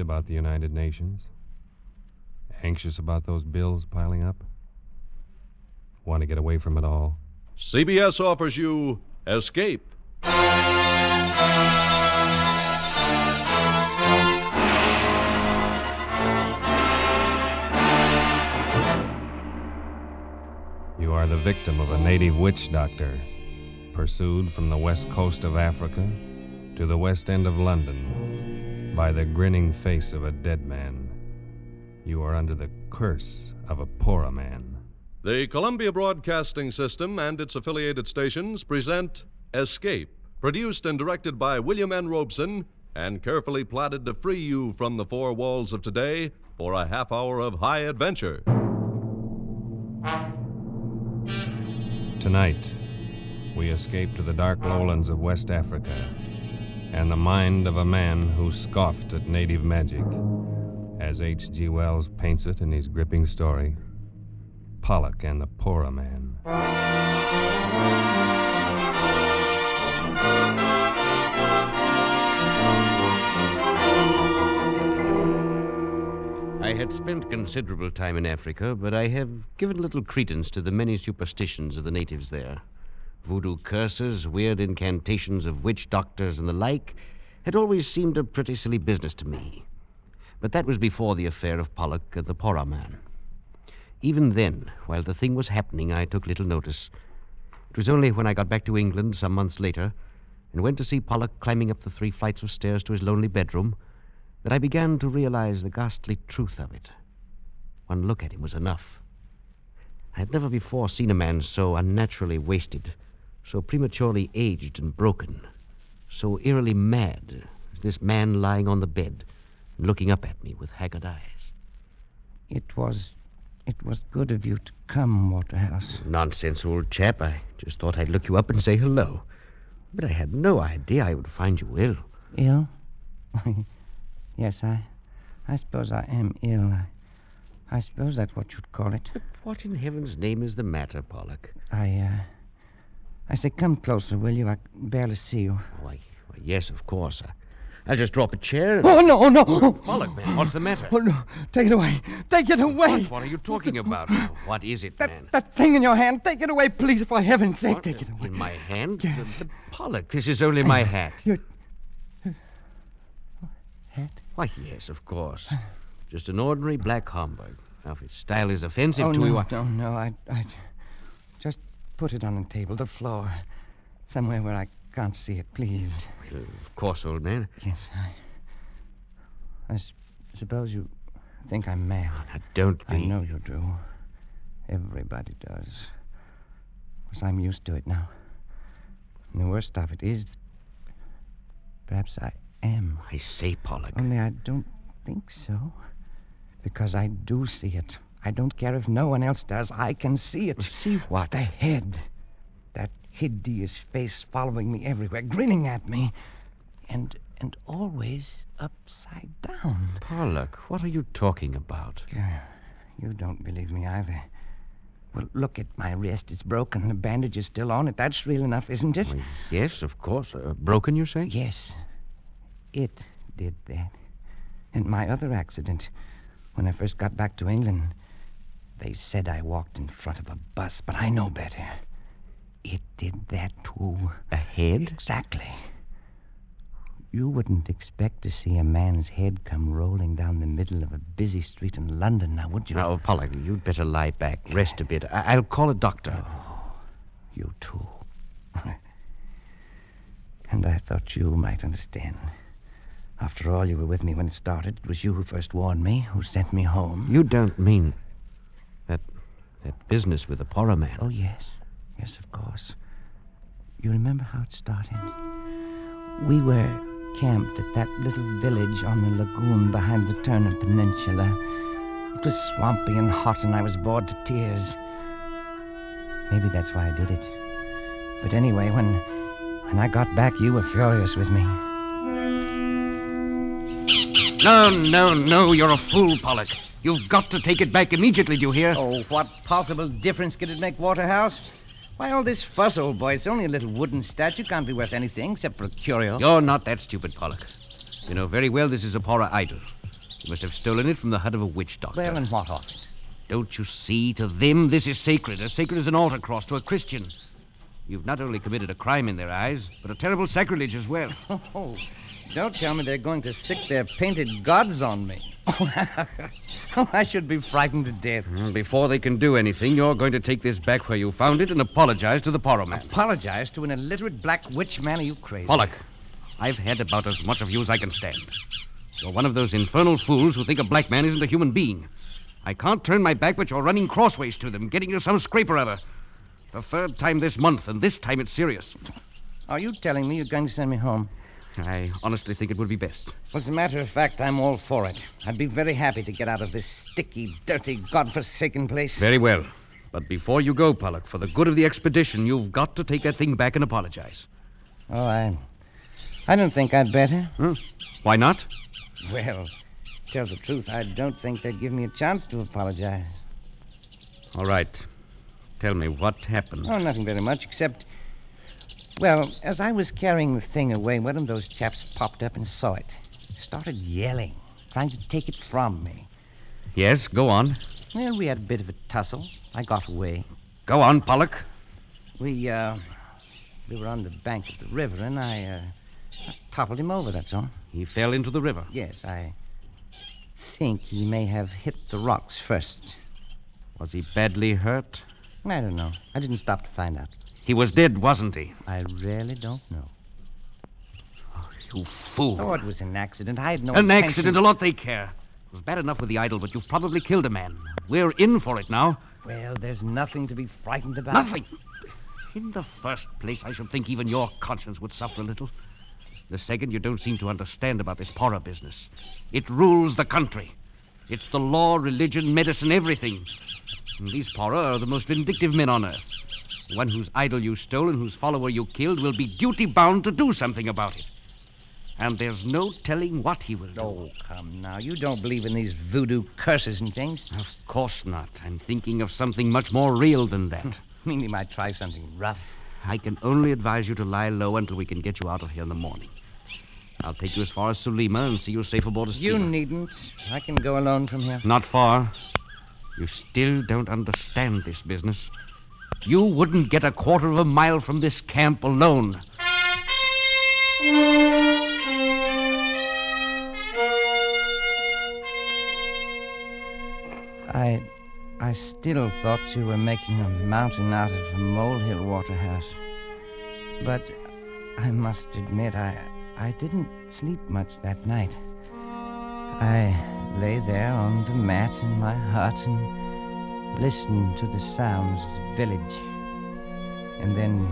Worried about the United Nations? Anxious about those bills piling up? Want to get away from it all? CBS offers you Escape. You are the victim of a native witch doctor, pursued from the west coast of Africa to the west end of London by the grinning face of a dead man. You are under the curse of a Porroh man. The Columbia Broadcasting System and its affiliated stations present Escape, produced and directed by William N. Robeson and carefully plotted to free you from the four walls of today for a half hour of high adventure. Tonight, we escape to the dark lowlands of West Africa and the mind of a man who scoffed at native magic, as H.G. Wells paints it in his gripping story, Pollack and the Porroh Man. I had spent considerable time in Africa, but I have given little credence to the many superstitions of the natives there. Voodoo curses, weird incantations of witch doctors, and the like had always seemed a pretty silly business to me. But that was before the affair of Pollack and the Porroh Man. Even then, while the thing was happening, I took little notice. It was only when I got back to England some months later and went to see Pollack climbing up the 3 flights of stairs to his lonely bedroom that I began to realize the ghastly truth of it. One look at him was enough. I had never before seen a man so unnaturally wasted, so prematurely aged and broken, so eerily mad as this man lying on the bed and looking up at me with haggard eyes. It was good of you to come, Waterhouse. Nonsense, old chap. I just thought I'd look you up and say hello. But I had no idea I would find you ill. Ill? Yes, I suppose I am ill. I suppose that's what you'd call it. But what in heaven's name is the matter, Pollack? I say, come closer, will you? I can barely see you. Why, yes, of course. I'll just drop a chair and... Oh, no, no! Pollack, man, what's the matter? Oh, no. Take it away. Take it away. What are you talking about? What is it, man? That thing in your hand. Take it away, please, for heaven's sake. What? Take it away. In my hand? Yeah. But Pollack, this is only my hat. Your hat? Why, yes, of course. Just an ordinary black Homburg. Now, if its style is offensive Oh, to no, you... No, I just put it on the table, the floor. Somewhere where I can't see it, please. Well, of course, old man. Yes, I suppose you think I'm mad. Now, don't be. I know you do. Everybody does. Because I'm used to it now. And the worst of it is, perhaps I am. I say, Pollack. Only I don't think so. Because I do see it. I don't care if no one else does. I can see it. See what? The head. That hideous face following me everywhere, grinning at me. And always upside down. Pollack, what are you talking about? You don't believe me either. Well, look at my wrist. It's broken. The bandage is still on it. That's real enough, isn't it? Well, yes, of course. Broken, you say? Yes. It did that. And my other accident, when I first got back to England, they said I walked in front of a bus, but I know better. It did that, too. A head? Exactly. You wouldn't expect to see a man's head come rolling down the middle of a busy street in London, now, would you? Now, Pollack, you'd better lie back, rest a bit. I'll call a doctor. Oh, you too. And I thought you might understand. After all, you were with me when it started. It was you who first warned me, who sent me home. You don't mean that business with the Porroh man? Oh, yes. Yes, of course. You remember how it started? We were camped at that little village on the lagoon behind the Turner Peninsula. It was swampy and hot, and I was bored to tears. Maybe that's why I did it. But anyway, when I got back, you were furious with me. No, you're a fool, Pollack. You've got to take it back immediately, do you hear? Oh, what possible difference could it make, Waterhouse? Why all this fuss, old boy? It's only a little wooden statue. Can't be worth anything except for a curio. You're not that stupid, Pollack. You know very well this is a Porroh idol. You must have stolen it from the hut of a witch doctor. Well, and what of it? Don't you see? To them, this is sacred. As sacred as an altar cross to a Christian. You've not only committed a crime in their eyes, but a terrible sacrilege as well. Oh, don't tell me they're going to sick their painted gods on me. Oh, I should be frightened to death. Before they can do anything, you're going to take this back where you found it and apologize to the Porroh man. Apologize to an illiterate black witch man? Are you crazy? Pollack, I've had about as much of you as I can stand. You're one of those infernal fools who think a black man isn't a human being. I can't turn my back, but you're running crossways to them, getting into some scrape or other. The third time this month, and this time it's serious. Are you telling me you're going to send me home? I honestly think it would be best. Well, as a matter of fact, I'm all for it. I'd be very happy to get out of this sticky, dirty, godforsaken place. Very well. But before you go, Pollack, for the good of the expedition, you've got to take that thing back and apologize. Oh, I don't think I'd better. Why not? Well, tell the truth, I don't think they'd give me a chance to apologize. All right. Tell me, what happened? Oh, nothing very much, except... Well, as I was carrying the thing away, one of those chaps popped up and saw it. Started yelling, trying to take it from me. Yes, go on. Well, we had a bit of a tussle. I got away. Go on, Pollack. We were on the bank of the river, and I toppled him over, that's all. He fell into the river. Yes, I think he may have hit the rocks first. Was he badly hurt? I don't know. I didn't stop to find out. He was dead, wasn't he? I really don't know. Oh, you fool. Oh, it was an accident. I had no An intention. accident, a lot they care. It was bad enough with the idol, but you've probably killed a man. We're in for it now. Well, there's nothing to be frightened about. Nothing. In the first place, I should think even your conscience would suffer a little. The second, you don't seem to understand about this Porroh business. It rules the country. It's the law, religion, medicine, everything. And these Porroh are the most vindictive men on earth. The one whose idol you stole and whose follower you killed will be duty-bound to do something about it. And there's no telling what he will do. Oh, come now. You don't believe in these voodoo curses and things? Of course not. I'm thinking of something much more real than that. I mean, he might try something rough. I can only advise you to lie low until we can get you out of here in the morning. I'll take you as far as Sulima and see you safe aboard a steamer. You needn't. I can go alone from here. Not far. You still don't understand this business. You wouldn't get a quarter of a mile from this camp alone. I still thought you were making a mountain out of a molehill, Waterhouse. But I must admit, I didn't sleep much that night. I lay there on the mat in my hut and listened to the sounds of the village. And then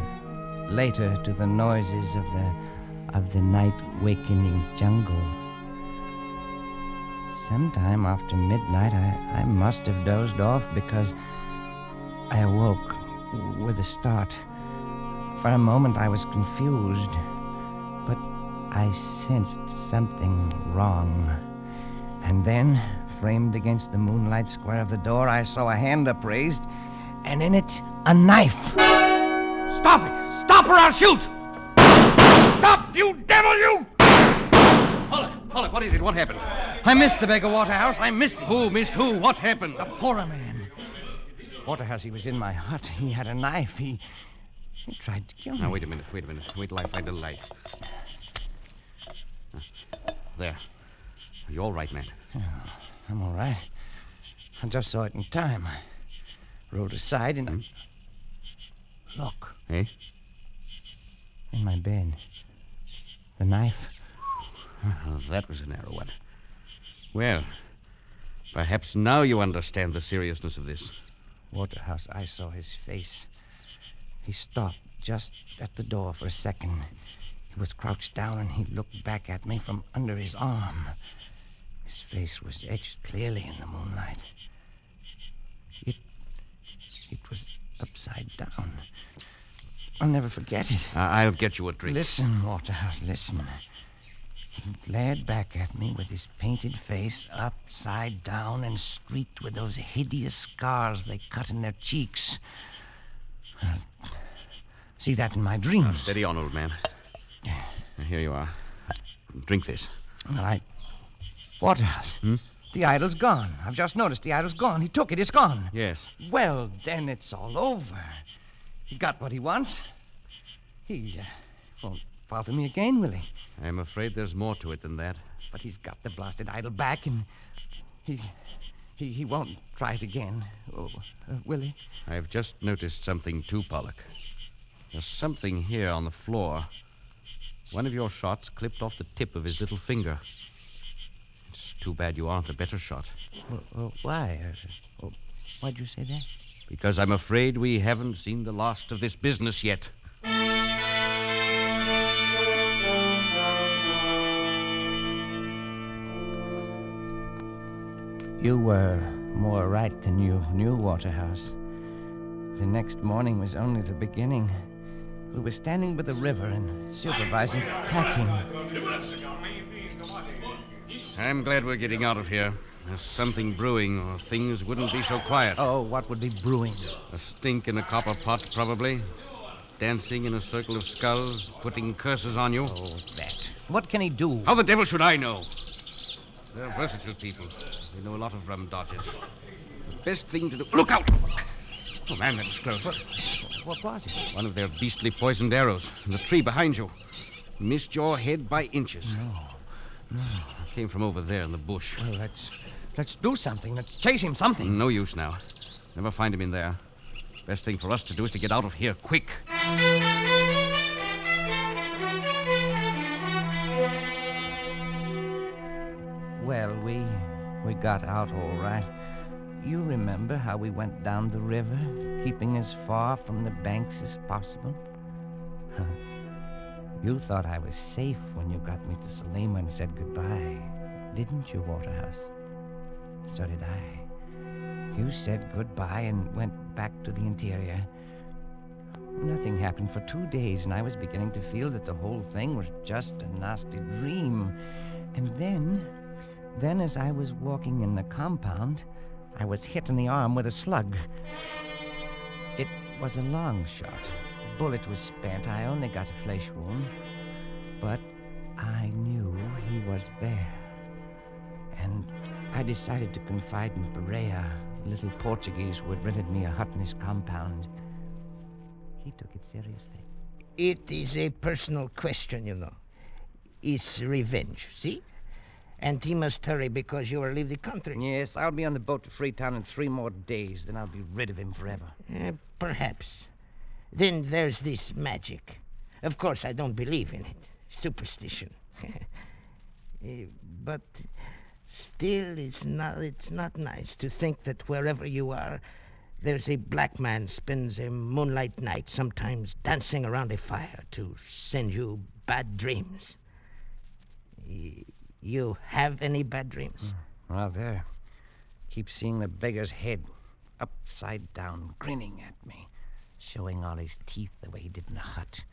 later to the noises of the night-wakening jungle. Sometime after midnight, I must have dozed off because I awoke with a start. For a moment, I was confused, but I sensed something wrong. And then, framed against the moonlight square of the door, I saw a hand upraised, and in it, a knife. Stop it! Stop or I'll shoot! Stop, you devil, you! Pollack, what is it? What happened? I missed the beggar, Waterhouse. I missed him. Who missed who? What happened? The Porroh man. Waterhouse, he was in my hut. He had a knife. He tried to kill me. Now, wait a minute. Wait till I find a light. There. You're all right, man. Oh, I'm all right. I just saw it in time. I rolled aside and... Look. Eh? In my bed. The knife. Oh, that was a narrow one. Well, perhaps now you understand the seriousness of this. Waterhouse, I saw his face. He stopped just at the door for a second. He was crouched down and he looked back at me from under his arm. His face was etched clearly in the moonlight. It was upside down. I'll never forget it. I'll get you a drink. Listen, Waterhouse, listen. He glared back at me with his painted face upside down and streaked with those hideous scars they cut in their cheeks. See that in my dreams. Now, steady on, old man. Now, here you are. Drink this. Well, Waterhouse. The idol's gone. I've just noticed the idol's gone. He took it. It's gone. Yes. Well, then it's all over. He got what he wants. He won't bother me again, will he? I'm afraid there's more to it than that. But he's got the blasted idol back, and he won't try it again. Oh, will he? I've just noticed something too, Pollack. There's something here on the floor. One of your shots clipped off the tip of his little finger. It's too bad you aren't a better shot. Why? Why'd you say that? Because I'm afraid we haven't seen the last of this business yet. You were more right than you knew, Waterhouse. The next morning was only the beginning. We were standing by the river and supervising packing. I'm glad we're getting out of here. There's something brewing, or things wouldn't be so quiet. Oh, what would be brewing? A stink in a copper pot, probably. Dancing in a circle of skulls, putting curses on you. Oh, that. What can he do? How the devil should I know? They're versatile people. They know a lot of rum dodges. The best thing to do... Look out! Oh, man, that was close. What was it? One of their beastly poisoned arrows in the tree behind you. Missed your head by inches. No. It came from over there in the bush. Well, let's do something. Let's chase him something. No use now. Never find him in there. Best thing for us to do is to get out of here quick. Well, we got out all right. You remember how we went down the river, keeping as far from the banks as possible? You thought I was safe when you got me to Salima and said goodbye, didn't you, Waterhouse? So did I. You said goodbye and went back to the interior. Nothing happened for 2 days, and I was beginning to feel that the whole thing was just a nasty dream. And then as I was walking in the compound, I was hit in the arm with a slug. It was a long shot. The bullet was spent. I only got a flesh wound. But I knew he was there. And I decided to confide in Porroh, the little Portuguese who had rented me a hut in his compound. He took it seriously. It is a personal question, you know. It's revenge, see? And he must hurry because you will leave the country. Yes, I'll be on the boat to Freetown in 3 more days. Then I'll be rid of him forever. Perhaps. Then there's this magic. Of course, I don't believe in it. Superstition. But still, it's not nice to think that wherever you are, there's a black man spends a moonlight night, sometimes dancing around a fire to send you bad dreams. You have any bad dreams? Well, there. Keep seeing the beggar's head upside down, grinning at me, showing all his teeth the way he did in the hut.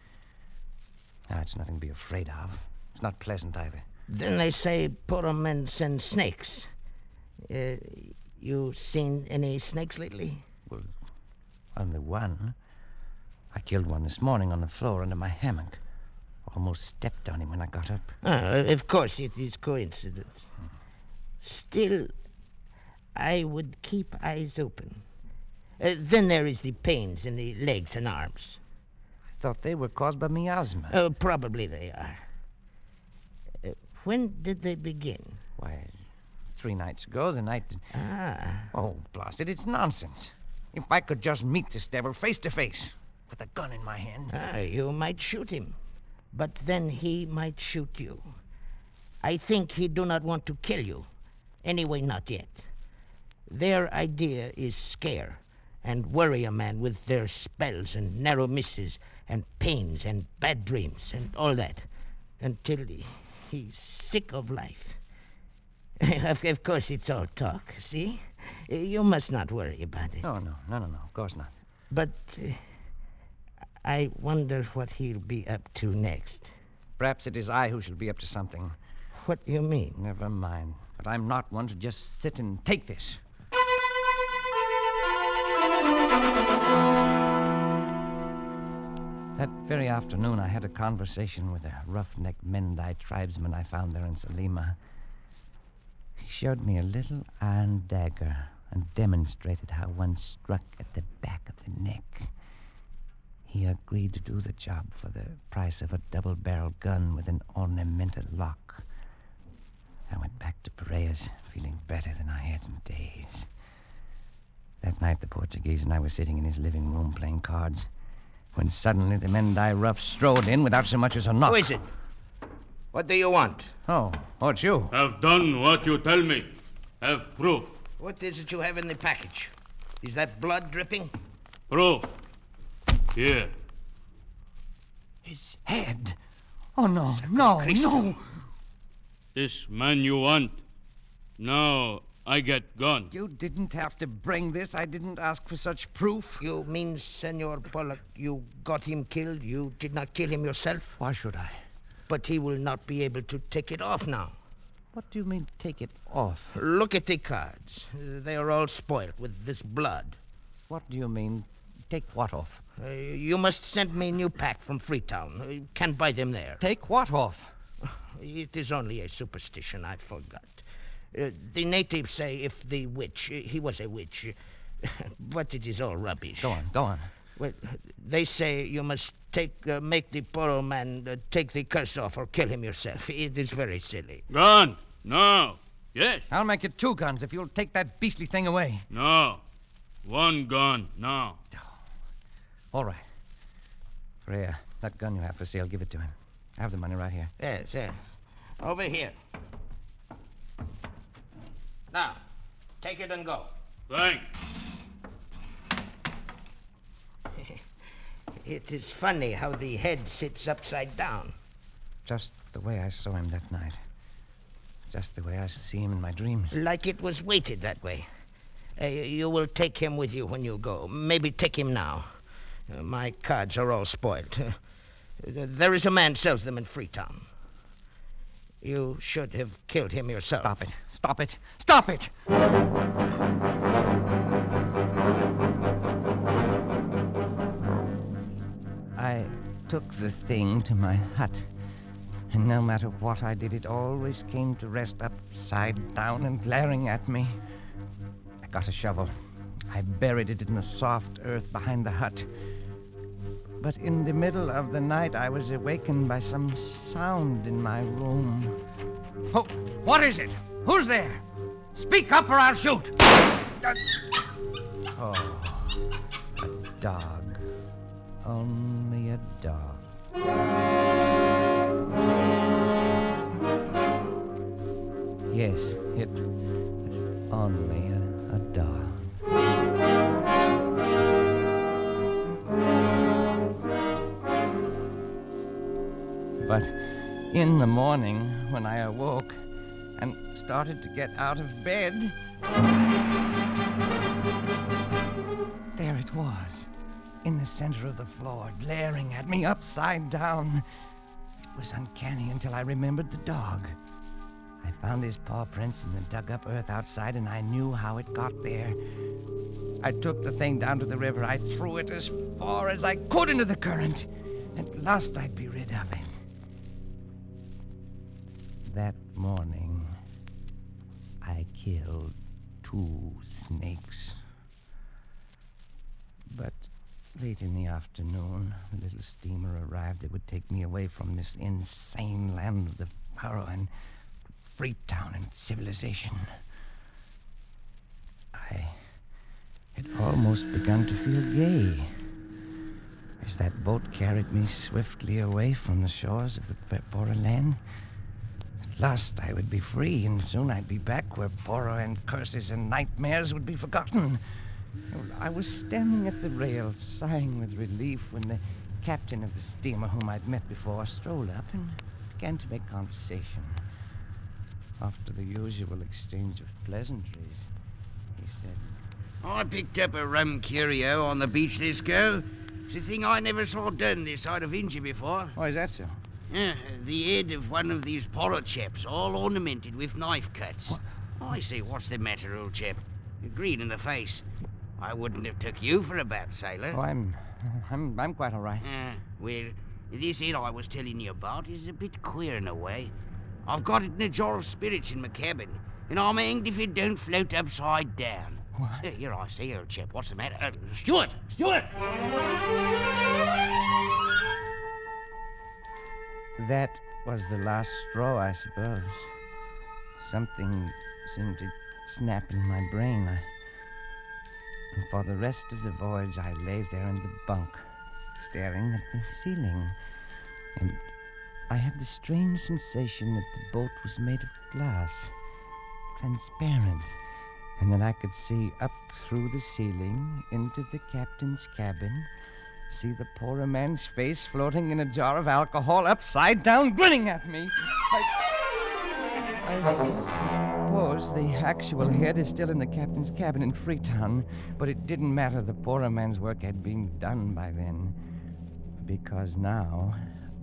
Now, it's nothing to be afraid of. It's not pleasant either. Then they say Porroh men send snakes. You seen any snakes lately? Well, only one. I killed one this morning on the floor under my hammock. Almost stepped on him when I got up. Of course, it is coincidence. Still, I would keep eyes open. Then there is the pains in the legs and arms. I thought they were caused by miasma. Oh, probably they are. When did they begin? Why, 3 nights ago, the night... Oh, blast it, it's nonsense. If I could just meet this devil face to face, with a gun in my hand... You might shoot him. But then he might shoot you. I think he do not want to kill you. Anyway, not yet. Their idea is scare and worry a man with their spells and narrow misses and pains and bad dreams and all that until he's sick of life. Of course, it's all talk, see? You must not worry about it. No, of course not. But... I wonder what he'll be up to next. Perhaps it is I who shall be up to something. What do you mean? Never mind. But I'm not one to just sit and take this. That very afternoon, I had a conversation with a roughneck Mendai tribesman I found there in Salima. He showed me a little iron dagger and demonstrated how one struck at the back of the neck. He agreed to do the job for the price of a double-barreled gun with an ornamental lock. I went back to Porroh's, feeling better than I had in days. That night, the Portuguese and I were sitting in his living room playing cards, when suddenly the Mendai rough strode in without so much as a knock. Who is it? What do you want? Oh, it's you. Have done what you tell me. Have proof. What is it you have in the package? Is that blood dripping? Proof. Here. His head. Oh, no, no, no. This man you want. Now I get gone. You didn't have to bring this. I didn't ask for such proof. You mean, Senor Pollack, you got him killed? You did not kill him yourself? Why should I? But he will not be able to take it off now. What do you mean, take it off? Look at the cards. They are all spoiled with this blood. What do you mean, take what off? You must send me a new pack from Freetown. You can't buy them there. Take what off? It is only a superstition. I forgot. The natives say if the witch... he was a witch. But it is all rubbish. Go on. Well, they say you must make the Porroh man take the curse off or kill him yourself. It is very silly. Gun. No. Yes. I'll make it 2 guns if you'll take that beastly thing away. No. 1 gun. No. All right. Freya, that gun you have for sale, give it to him. I have the money right here. Yes. Over here. Now, take it and go. Thanks. It is funny how the head sits upside down. Just the way I saw him that night. Just the way I see him in my dreams. Like it was weighted that way. You will take him with you when you go. Maybe take him now. My cards are all spoiled. There is a man sells them in Freetown. You should have killed him yourself. Stop it! I took the thing to my hut, and no matter what I did, it always came to rest upside down and glaring at me. I got a shovel. I buried it in the soft earth behind the hut. But in the middle of the night, I was awakened by some sound in my room. Oh, what is it? Who's there? Speak up or I'll shoot. Oh, a dog. Only a dog. Yes, it's only a dog. But in the morning, when I awoke and started to get out of bed, there it was, in the center of the floor, glaring at me upside down. It was uncanny until I remembered the dog. I found his paw prints in the dug-up earth outside, and I knew how it got there. I took the thing down to the river. I threw it as far as I could into the current. At last I'd be rid of it. That morning, I killed 2 snakes. But late in the afternoon, the little steamer arrived that would take me away from this insane land of the Porroh and Freetown and civilization. I had almost begun to feel gay as that boat carried me swiftly away from the shores of the Porroh land. At last I would be free, and soon I'd be back where Porroh and curses and nightmares would be forgotten. I was standing at the rail, sighing with relief, when the captain of the steamer, whom I'd met before, strolled up and began to make conversation. After the usual exchange of pleasantries, he said, I picked up a rum curio on the beach this go. It's a thing I never saw done this side of India before. "Oh, is that so?" Yeah, the head of one of these Porroh chaps, all ornamented with knife cuts. What? I say, what's the matter, old chap? You're green in the face. I wouldn't have took you for a bad sailor. "Oh, I'm quite all right." Well, this head I was telling you about is a bit queer in a way. I've got it in a jar of spirits in my cabin. and I'm hanged if it don't float upside down. What? Here I say, old chap, what's the matter? Stuart! Stuart! That was the last straw, I suppose. Something seemed to snap in my brain. And for the rest of the voyage, I lay there in the bunk, staring at the ceiling. And I had the strange sensation that the boat was made of glass, transparent, and that I could see up through the ceiling into the captain's cabin, see the Porroh man's face floating in a jar of alcohol upside down, grinning at me. I suppose the actual head is still in the captain's cabin in Freetown, but it didn't matter. The Porroh man's work had been done by then, because now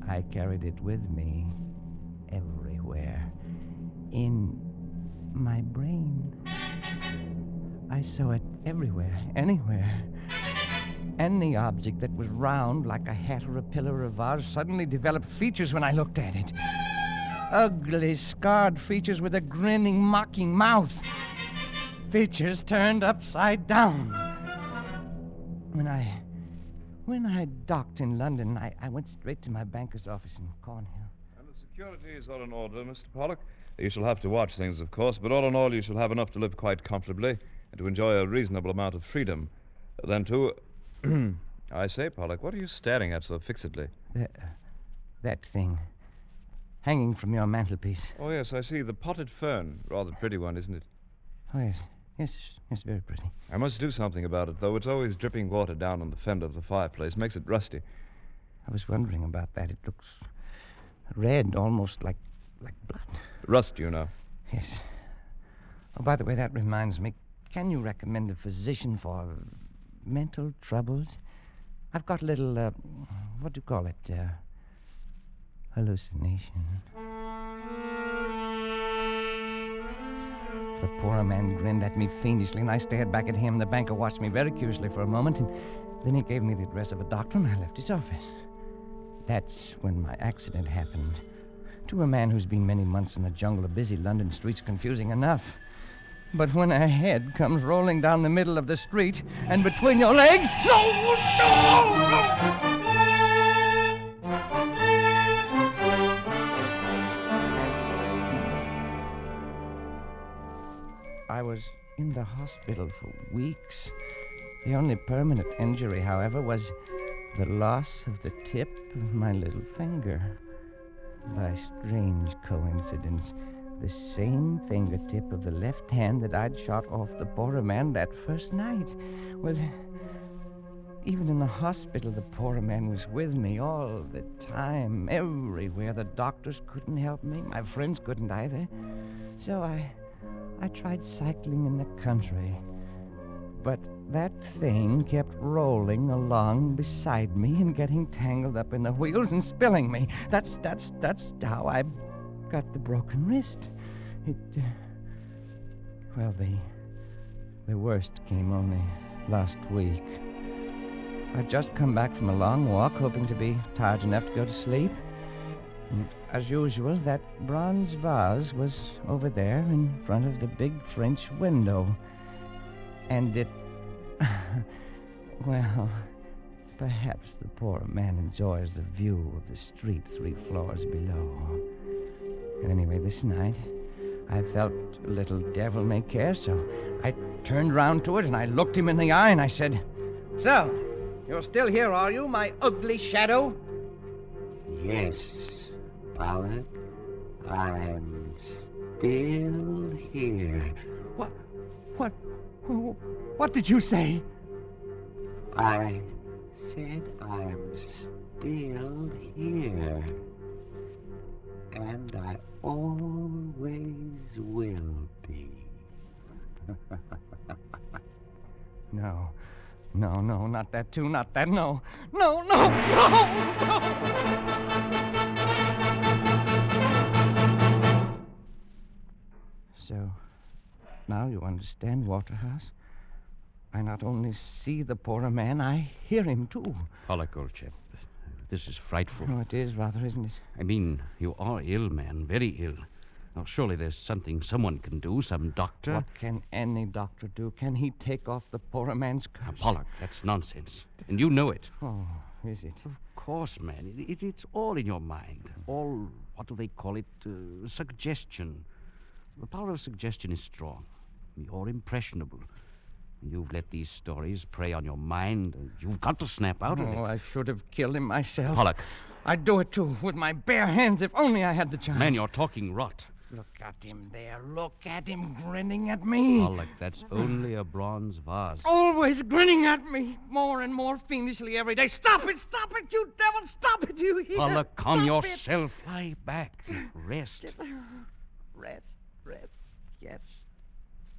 I carried it with me everywhere. In my brain. I saw it everywhere, anywhere. Any object that was round, like a hat or a pillar or a vase, suddenly developed features when I looked at it. Ugly, scarred features with a grinning, mocking mouth. Features turned upside down. When I docked in London, I went straight to my banker's office in Cornhill. And the security is all in order, Mr. Pollack. You shall have to watch things, of course, but all in all, you shall have enough to live quite comfortably and to enjoy a reasonable amount of freedom. Then, too... I say, Pollack, what are you staring at so fixedly? That thing. Hanging from your mantelpiece. Oh, yes, I see. The potted fern. Rather pretty one, isn't it? Oh, yes. Yes, very pretty. I must do something about it, though. It's always dripping water down on the fender of the fireplace. Makes it rusty. I was wondering about that. It looks red, almost like blood. Rust, you know. Yes. Oh, by the way, that reminds me. Can you recommend a physician for mental troubles? I've got a little, what do you call it? Hallucination. The Porroh man grinned at me fiendishly, and I stared back at him. The banker watched me very curiously for a moment, and then he gave me the address of a doctor, and I left his office. That's when my accident happened. To a man who's been many months in the jungle, a busy London street's confusing enough. But when a head comes rolling down the middle of the street, and between your legs... No! I was in the hospital for weeks. The only permanent injury, however, was the loss of the tip of my little finger. By strange coincidence, the same fingertip of the left hand that I'd shot off the Porroh man that first night. Well, even in the hospital, the Porroh man was with me all the time, everywhere. The doctors couldn't help me. My friends couldn't either. So I tried cycling in the country. But that thing kept rolling along beside me and getting tangled up in the wheels and spilling me. That's how I got the broken wrist. Well, the worst came only last week. I'd just come back from a long walk, hoping to be tired enough to go to sleep. And as usual, that bronze vase was over there in front of the big French window. And it... well, perhaps the Porroh man enjoys the view of the street 3 floors below. But anyway, this night, I felt a little devil-may-care, so I turned round to it and I looked him in the eye and I said, "So, you're still here, are you, my ugly shadow?" Yes, Pollack, I'm still here. What did you say? I said I'm still here. And I always will be. No, not that too, not that, no. So, now you understand, Waterhouse? I not only see the Porroh man, I hear him, too. Pollack, old chap, this is frightful. Oh, it is rather, isn't it? I mean, you are ill, man, very ill. Well, surely there's something someone can do, some doctor. What can any doctor do? Can he take off the poor man's curse? Now, Pollack, that's nonsense. And you know it. Oh, is it? Of course, man. It's all in your mind. All, what do they call it? Suggestion. The power of suggestion is strong. You're impressionable. You've let these stories prey on your mind. You've got to snap out of it. Oh, I should have killed him myself. Pollack. I'd do it, too, with my bare hands, if only I had the chance. Man, you're talking rot. Look at him there. Look at him grinning at me. Pollack, that's only a bronze vase. Always grinning at me, more and more fiendishly every day. Stop it, you devil, stop it, you hear? Pollack, calm Stop yourself. Lie back. Rest. It. Rest, yes.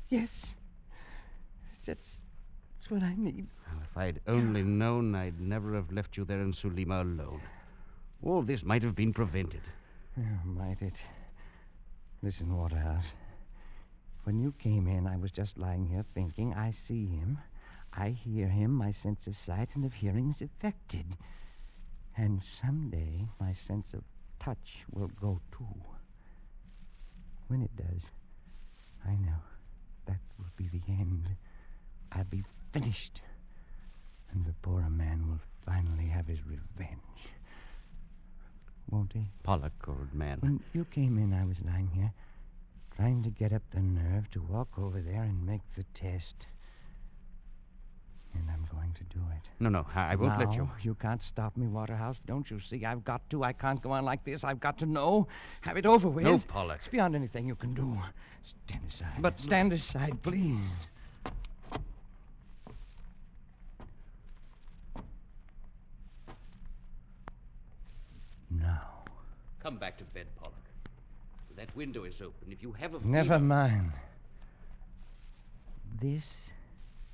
Yes. That's what I need. If I'd only known, I'd never have left you there in Sulima alone. All this might have been prevented. Might it? Listen, Waterhouse. When you came in, I was just lying here thinking. I see him. I hear him. My sense of sight and of hearing is affected. And someday, my sense of touch will go, too. When it does, I know that will be the end. I'll be finished. And the poor man will finally have his revenge. Won't he? Pollack, old man. When you came in, I was lying here, trying to get up the nerve to walk over there and make the test. And I'm going to do it. No, I won't let you. You can't stop me, Waterhouse. Don't you see? I've got to. I can't go on like this. I've got to know. Have it over with. No, Pollack. It's beyond anything you can do. Stand aside. But stand aside, please. Now. Come back to bed, Pollack. That window is open. If you have a Never mind. This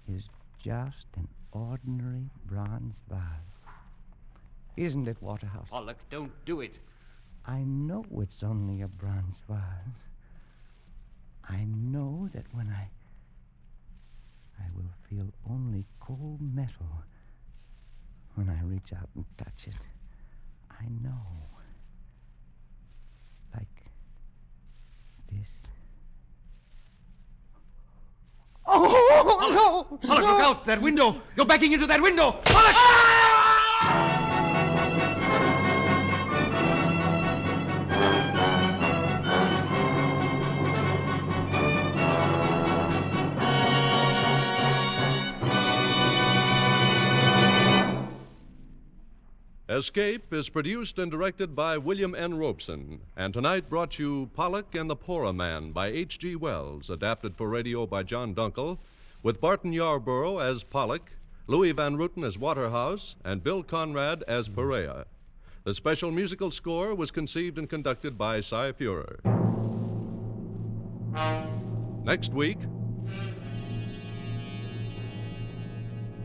is just an ordinary bronze vase. Isn't it, Waterhouse? Pollack, don't do it. I know it's only a bronze vase. I know that when I will feel only cold metal when I reach out and touch it. I know. Like this. Oh, no! Pollack, look out! That window! You're backing into that window! Pollack! Escape is produced and directed by William N. Robeson, and tonight brought you Pollack and the Porroh Man by H.G. Wells, adapted for radio by John Dunkel, with Barton Yarborough as Pollack, Louis Van Ruten as Waterhouse, and Bill Conrad as Porroh. The special musical score was conceived and conducted by Cy Feuer. Next week,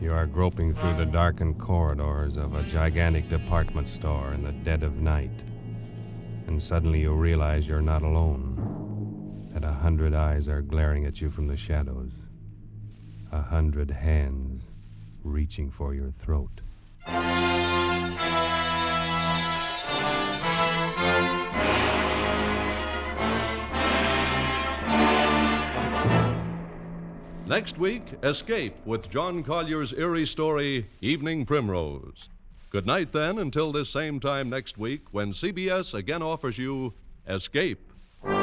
You are groping through the darkened corridors of a gigantic department store in the dead of night. And suddenly you realize you're not alone. That 100 eyes are glaring at you from the shadows. 100 hands reaching for your throat. next week, Escape with John Collier's eerie story, Evening Primrose. Good night, then, until this same time next week when CBS again offers you Escape. This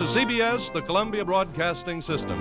is CBS, the Columbia Broadcasting System.